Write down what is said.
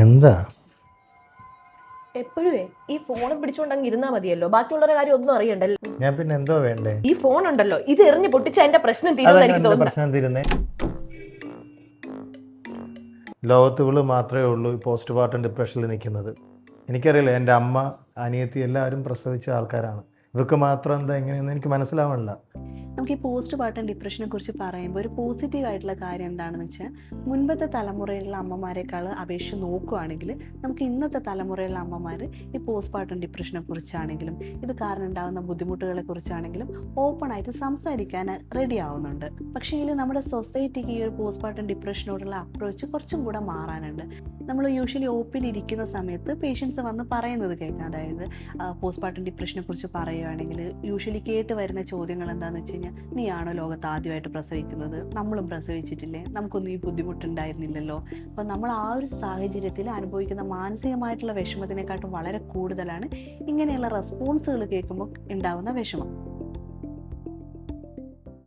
എന്താ എപ്പോഴും ഈ ഫോൺ പിടിച്ചോണ്ടങ്ങ് ഇരുന്നാ മതിയല്ലോ, ബാക്കിയുള്ളവരുടെ കാര്യം ഒന്നും അറിയണ്ടല്ലോ. ഞാൻ പിന്നെ എന്തോ വേണ്ടേ? ഈ ഫോൺ ഉണ്ടല്ലോ, ഇത് എറിഞ്ഞ് പൊട്ടിച്ച എന്റെ പ്രശ്നം തീരുമെന്ന് എനിക്ക് അതെങ്ങനെ തോന്നുന്നു. പ്രശ്നം തീരുന്നേ? ലോകത്ത് ഇവള് മാത്രമേ ഉള്ളൂ ഈ പോസ്റ്റ് പാർട്ടം ഡിപ്രഷനിൽ നിൽക്കുന്നത്. എനിക്കറിയില്ല, എൻ്റെ അമ്മ, അനിയത്തി എല്ലാവരും പ്രസവിച്ച ആൾക്കാരാണ്. ഇവർക്ക് മാത്രം എന്താ എങ്ങനെയെന്ന് എനിക്ക് മനസ്സിലാവണില്ല. നമുക്ക് ഈ പോസ്റ്റ് പാർട്ടം ഡിപ്രഷനെ കുറിച്ച് പറയുമ്പോൾ ഒരു പോസിറ്റീവ് ആയിട്ടുള്ള കാര്യം എന്താണെന്ന് വെച്ചാൽ, മുൻപത്തെ തലമുറയിലുള്ള അമ്മമാരെക്കാൾ അപേക്ഷിച്ച് നോക്കുകയാണെങ്കിൽ നമുക്ക് ഇന്നത്തെ തലമുറയിലുള്ള അമ്മമാർ ഈ പോസ്റ്റ് പാർട്ടം ഡിപ്രഷനെ കുറിച്ചാണെങ്കിലും ഇത് കാരണം ഉണ്ടാകുന്ന ബുദ്ധിമുട്ടുകളെ കുറിച്ചാണെങ്കിലും ഓപ്പണായിട്ട് സംസാരിക്കാൻ റെഡി ആവുന്നുണ്ട്. പക്ഷേ ഇതിൽ നമ്മുടെ സൊസൈറ്റിക്ക് ഈ ഒരു പോസ്റ്റ് പാർട്ടം ഡിപ്രഷനോടുള്ള അപ്രോച്ച് കുറച്ചും കൂടെ മാറാനുണ്ട്. നമ്മൾ യൂഷ്വലി OPയിൽ ഇരിക്കുന്ന സമയത്ത് പേഷ്യൻസ് വന്ന് പറയുന്നത് കേൾക്കാം. അതായത് പോസ്റ്റ് പാർട്ടം ഡിപ്രഷനെ കുറിച്ച് പറയുകയാണെങ്കിൽ യൂഷ്വലി കേട്ട് വരുന്ന ചോദ്യങ്ങൾ എന്താണെന്ന് വെച്ച് കഴിഞ്ഞാൽ, നീയാണോ ലോകത്ത് ആദ്യമായിട്ട് പ്രസവിക്കുന്നത്? നമ്മളും പ്രസവിച്ചിട്ടില്ലേ? നമുക്കൊന്നും ഈ ബുദ്ധിമുട്ടുണ്ടായിരുന്നില്ലല്ലോ. അപ്പോൾ നമ്മൾ ആ ഒരു സാഹചര്യത്തിൽ അനുഭവിക്കുന്ന മാനസികമായിട്ടുള്ള വിഷമത്തിനെക്കാട്ടും വളരെ കൂടുതലാണ് ഇങ്ങനെയുള്ള റെസ്പോൺസുകൾ കേൾക്കുമ്പോൾ ഉണ്ടാകുന്ന വിഷമം.